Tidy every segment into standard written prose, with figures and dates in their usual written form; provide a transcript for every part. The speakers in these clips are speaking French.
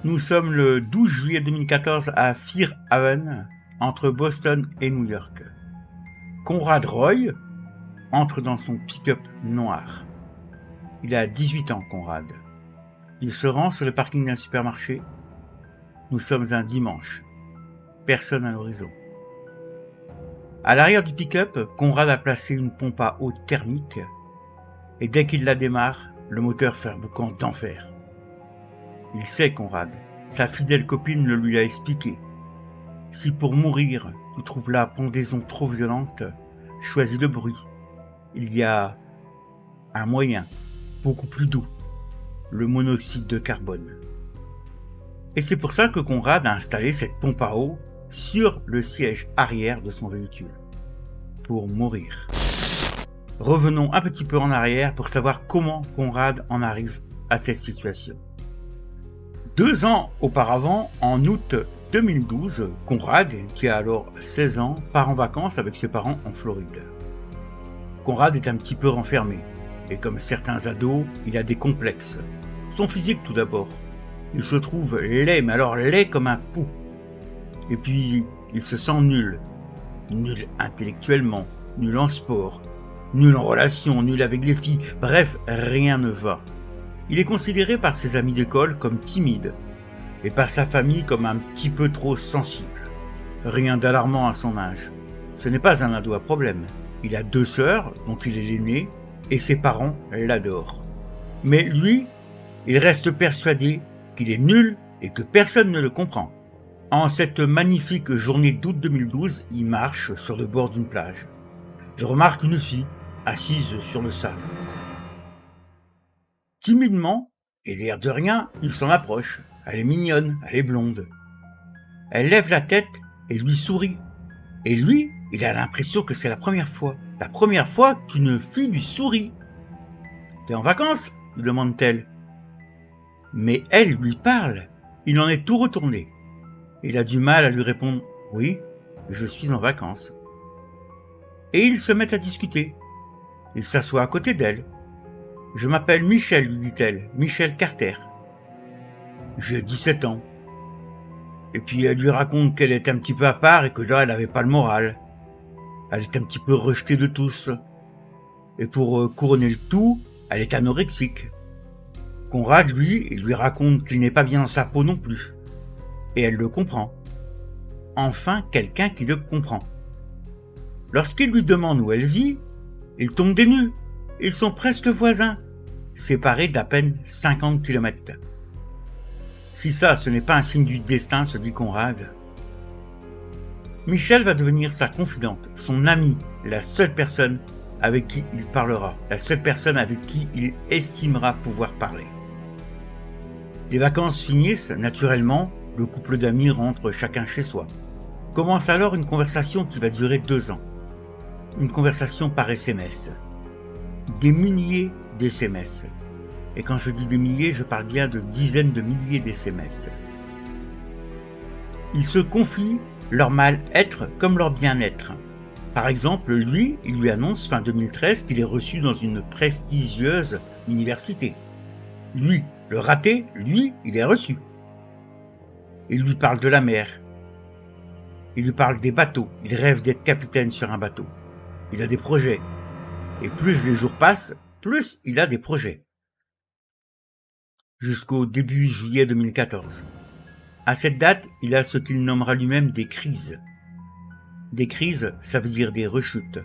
Nous sommes le 12 juillet 2014 à Fairhaven, entre Boston et New York. Conrad Roy entre dans son pick-up noir. Il a 18 ans, Conrad. Il se rend sur le parking d'un supermarché. Nous sommes un dimanche. Personne à l'horizon. À l'arrière du pick-up, Conrad a placé une pompe à eau thermique et dès qu'il la démarre, le moteur fait un boucan d'enfer. Il sait, Conrad, sa fidèle copine le lui a expliqué. Si pour mourir, tu trouves la pendaison trop violente, choisis le bruit. Il y a un moyen, beaucoup plus doux, le monoxyde de carbone. Et c'est pour ça que Conrad a installé cette pompe à eau sur le siège arrière de son véhicule. Pour mourir. Revenons un petit peu en arrière pour savoir comment Conrad en arrive à cette situation. 2 ans auparavant, en août 2012, Conrad, qui a alors 16 ans, part en vacances avec ses parents en Floride. Conrad est un petit peu renfermé, et comme certains ados, il a des complexes. Son physique tout d'abord. Il se trouve laid, mais alors laid comme un pou. Et puis, il se sent nul. Nul intellectuellement, nul en sport, nul en relation, nul avec les filles, bref, rien ne va. Il est considéré par ses amis d'école comme timide, et par sa famille comme un petit peu trop sensible. Rien d'alarmant à son âge. Ce n'est pas un ado à problème. Il a 2 sœurs, dont il est l'aîné, et ses parents l'adorent. Mais lui, il reste persuadé qu'il est nul et que personne ne le comprend. En cette magnifique journée d'août 2012, il marche sur le bord d'une plage. Il remarque une fille assise sur le sable. Timidement, et l'air de rien, il s'en approche. Elle est mignonne, elle est blonde. Elle lève la tête et lui sourit. Et lui, il a l'impression que c'est la première fois qu'une fille lui sourit. « T'es en vacances ?» lui demande-t-elle. Mais elle lui parle. Il en est tout retourné. Il a du mal à lui répondre « Oui, je suis en vacances. » Et ils se mettent à discuter. Il s'assoit à côté d'elle. « Je m'appelle Michel, lui dit-elle, Michel Carter. J'ai 17 ans. » Et puis elle lui raconte qu'elle est un petit peu à part et que là, elle n'avait pas le moral. Elle est un petit peu rejetée de tous. Et pour couronner le tout, elle est anorexique. Conrad, lui, il lui raconte qu'il n'est pas bien dans sa peau non plus. Et elle le comprend. Enfin, quelqu'un qui le comprend. Lorsqu'il lui demande où elle vit, il tombe des nues. Ils sont presque voisins, séparés d'à peine 50 km. Si ça, ce n'est pas un signe du destin, se dit Conrad. Michel va devenir sa confidente, son amie, la seule personne avec qui il parlera, la seule personne avec qui il estimera pouvoir parler. Les vacances finissent, naturellement, le couple d'amis rentre chacun chez soi. Commence alors une conversation qui va durer 2 ans. Une conversation par SMS. Des milliers d'SMS. Et quand je dis des milliers, je parle bien de dizaines de milliers d'SMS. Ils se confient leur mal-être comme leur bien-être. Par exemple, lui, il lui annonce fin 2013 qu'il est reçu dans une prestigieuse université. Lui, le raté, lui, il est reçu. Il lui parle de la mer. Il lui parle des bateaux. Il rêve d'être capitaine sur un bateau. Il a des projets. Et plus les jours passent, plus il a des projets. Jusqu'au début juillet 2014. À cette date, il a ce qu'il nommera lui-même des crises. Des crises, ça veut dire des rechutes,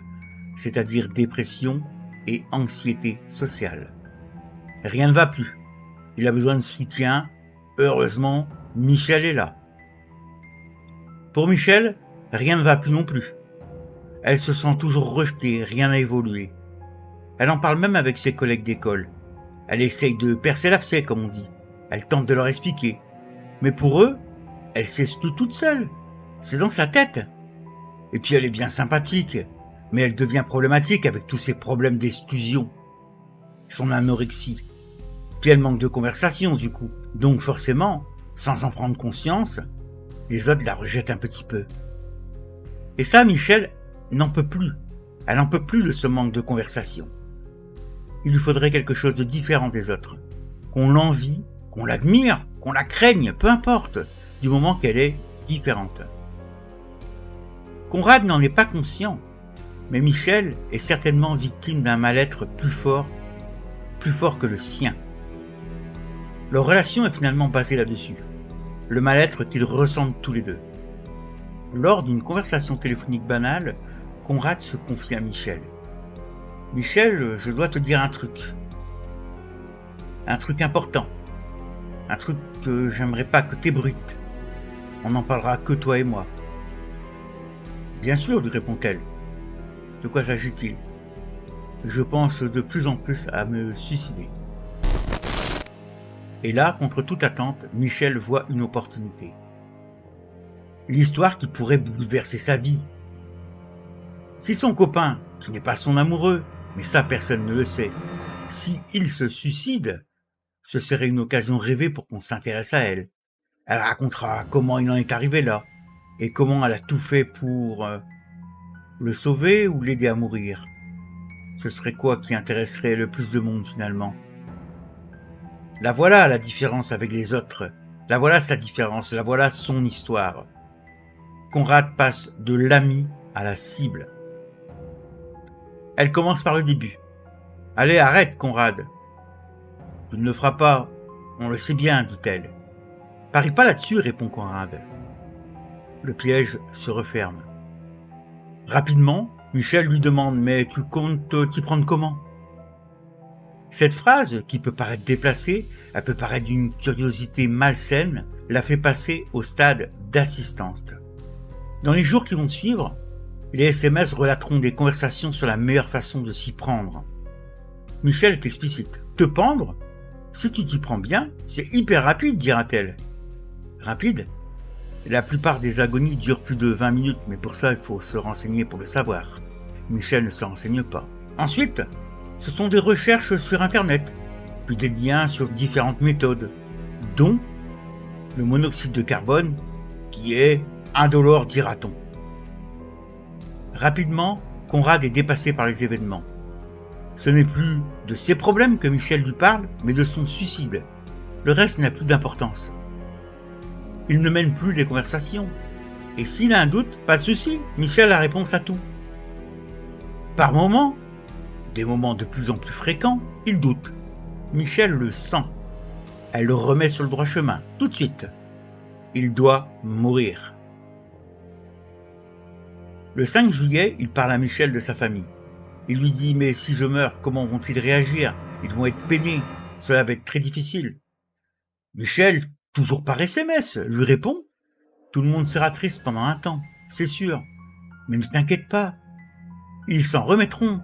c'est-à-dire dépression et anxiété sociale. Rien ne va plus. Il a besoin de soutien. Heureusement, Michel est là. Pour Michel, rien ne va plus non plus. Elle se sent toujours rejetée, rien n'a évolué. Elle en parle même avec ses collègues d'école. Elle essaye de percer l'abcès, comme on dit. Elle tente de leur expliquer. Mais pour eux, elle s'exclut toute seule. C'est dans sa tête. Et puis elle est bien sympathique, mais elle devient problématique avec tous ses problèmes d'exclusion. Son anorexie. Puis elle manque de conversation, du coup. Donc forcément, sans en prendre conscience, les autres la rejettent un petit peu. Et ça, Michel n'en peut plus. Elle n'en peut plus de ce manque de conversation. Il lui faudrait quelque chose de différent des autres. Qu'on l'envie qu'on l'admire, qu'on la craigne, peu importe, du moment qu'elle est différente. Conrad n'en est pas conscient, mais Michel est certainement victime d'un mal-être plus fort que le sien. Leur relation est finalement basée là-dessus, le mal-être qu'ils ressentent tous les deux. Lors d'une conversation téléphonique banale, Conrad se confie à Michel. « Michel, je dois te dire un truc important, un truc que j'aimerais pas que t'ébruites. On n'en parlera que toi et moi. » « Bien sûr, lui répond-elle. De quoi s'agit-il ? Je pense de plus en plus à me suicider. Et là, contre toute attente, Michel voit une opportunité. L'histoire qui pourrait bouleverser sa vie. Si son copain, qui n'est pas son amoureux, mais ça personne ne le sait, si il se suicide, ce serait une occasion rêvée pour qu'on s'intéresse à elle. Elle racontera comment il en est arrivé là, et comment elle a tout fait pour le sauver ou l'aider à mourir. Ce serait quoi qui intéresserait le plus de monde finalement ? La voilà la différence avec les autres, la voilà sa différence, la voilà son histoire. Conrad passe de l'ami à la cible. Elle commence par le début. « Allez, arrête, Conrad. »« Tu ne le feras pas, on le sait bien, dit-elle. »« Parie pas là-dessus, répond Conrad. Le piège se referme. Rapidement, Michel lui demande « Mais tu comptes t'y prendre comment ?» Cette phrase, qui peut paraître déplacée, elle peut paraître d'une curiosité malsaine, la fait passer au stade d'assistance. Dans les jours qui vont suivre, les SMS relateront des conversations sur la meilleure façon de s'y prendre. Michel est explicite. « Te pendre ? Si tu t'y prends bien, c'est hyper rapide, dira-t-elle. » Rapide ? La plupart des agonies durent plus de 20 minutes, mais pour ça, il faut se renseigner pour le savoir. Michel ne se renseigne pas. Ensuite, ce sont des recherches sur Internet, puis des liens sur différentes méthodes, dont le monoxyde de carbone, qui est indolore, dira-t-on. Rapidement, Conrad est dépassé par les événements. Ce n'est plus de ses problèmes que Michel lui parle, mais de son suicide. Le reste n'a plus d'importance. Il ne mène plus les conversations. Et s'il a un doute, pas de souci, Michel a la réponse à tout. Par moments, des moments de plus en plus fréquents, il doute. Michel le sent. Elle le remet sur le droit chemin, tout de suite. Il doit mourir. Le 5 juillet, il parle à Michel de sa famille. Il lui dit « Mais si je meurs, comment vont-ils réagir ? Ils vont être peinés. Cela va être très difficile. » Michel, toujours par SMS, lui répond « Tout le monde sera triste pendant un temps, c'est sûr. Mais ne t'inquiète pas. Ils s'en remettront. »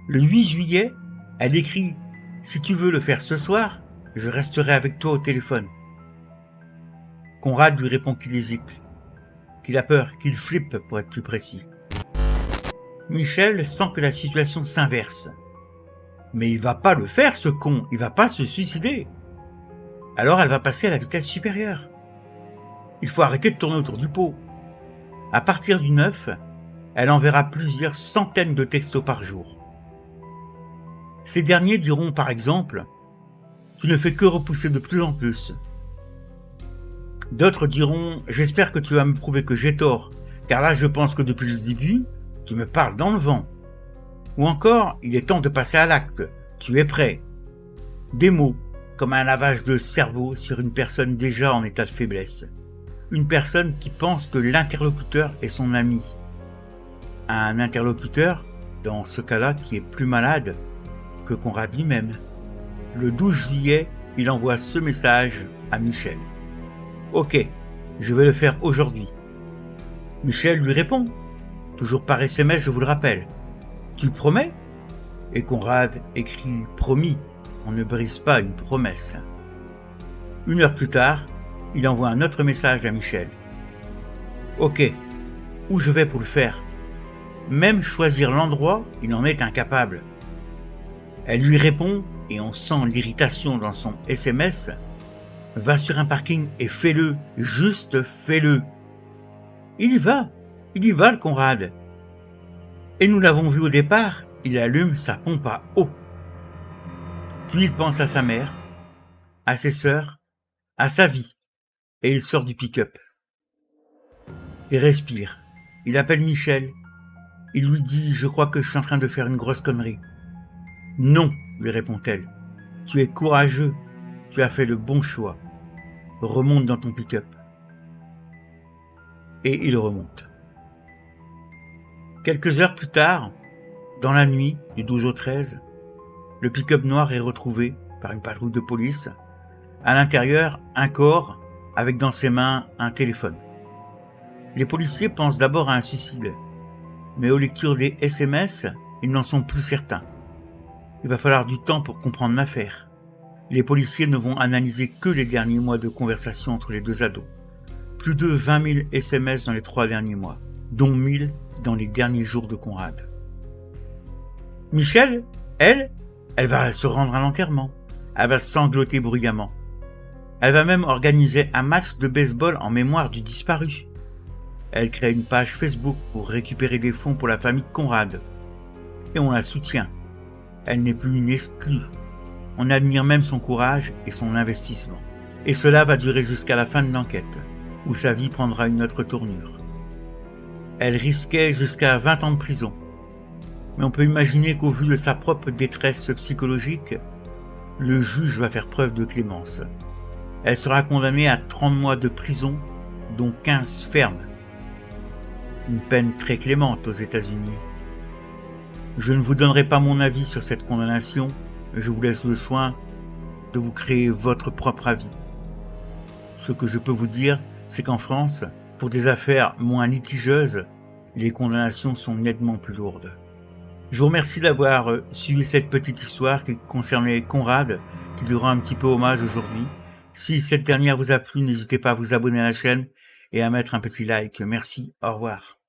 Le 8 juillet, elle écrit « Si tu veux le faire ce soir, je resterai avec toi au téléphone. » Conrad lui répond qu'il hésite, qu'il a peur, qu'il flippe pour être plus précis. Michel sent que la situation s'inverse. Mais il va pas le faire, ce con, il va pas se suicider. Alors elle va passer à la vitesse supérieure. Il faut arrêter de tourner autour du pot. À partir du 9, elle enverra plusieurs centaines de textos par jour. Ces derniers diront par exemple « Tu ne fais que repousser de plus en plus ». D'autres diront « J'espère que tu vas me prouver que j'ai tort, car là je pense que depuis le début, tu me parles dans le vent. » Ou encore « Il est temps de passer à l'acte, tu es prêt ». Des mots comme un lavage de cerveau sur une personne déjà en état de faiblesse. Une personne qui pense que l'interlocuteur est son ami. Un interlocuteur, dans ce cas-là, qui est plus malade que Conrad lui-même. Le 12 juillet, il envoie ce message à Michel. « Ok, je vais le faire aujourd'hui. » Michel lui répond, toujours par SMS, je vous le rappelle. « Tu promets ?» Et Conrad écrit « Promis, on ne brise pas une promesse. » 1 heure plus tard, il envoie un autre message à Michel. « Ok, où je vais pour le faire ? Même choisir l'endroit, il en est incapable. » Elle lui répond, et on sent l'irritation dans son SMS. « Va sur un parking et fais-le, juste fais-le. » Il y va le Conrad. Et nous l'avons vu au départ, il allume sa pompe à eau. Puis il pense à sa mère. à ses sœurs, à sa vie, et il sort du pick-up. Il respire. Il appelle Michel. Il lui dit « Je crois que je suis en train de faire une grosse connerie. » « Non, lui répond-elle. Tu es courageux. Tu as fait le bon choix. Remonte dans ton pick-up. » Et il remonte. Quelques heures plus tard, dans la nuit du 12 au 13, le pick-up noir est retrouvé par une patrouille de police. À l'intérieur, un corps avec dans ses mains un téléphone. Les policiers pensent d'abord à un suicide, mais aux lectures des SMS, ils n'en sont plus certains. Il va falloir du temps pour comprendre l'affaire. Les policiers ne vont analyser que les derniers mois de conversation entre les deux ados. Plus de 20 000 SMS dans les 3 derniers mois, dont 1000 dans les derniers jours de Conrad. Michel, elle va se rendre à l'enterrement. Elle va sangloter bruyamment. Elle va même organiser un match de baseball en mémoire du disparu. Elle crée une page Facebook pour récupérer des fonds pour la famille de Conrad. Et on la soutient. Elle n'est plus une exclue. On admire même son courage et son investissement. Et cela va durer jusqu'à la fin de l'enquête, où sa vie prendra une autre tournure. Elle risquait jusqu'à 20 ans de prison. Mais on peut imaginer qu'au vu de sa propre détresse psychologique, le juge va faire preuve de clémence. Elle sera condamnée à 30 mois de prison, dont 15 fermes. Une peine très clémente aux États-Unis. Je ne vous donnerai pas mon avis sur cette condamnation, je vous laisse le soin de vous créer votre propre avis. Ce que je peux vous dire, c'est qu'en France, pour des affaires moins litigieuses, les condamnations sont nettement plus lourdes. Je vous remercie d'avoir suivi cette petite histoire qui concernait Conrad, qui lui rend un petit peu hommage aujourd'hui. Si cette dernière vous a plu, n'hésitez pas à vous abonner à la chaîne et à mettre un petit like. Merci, au revoir.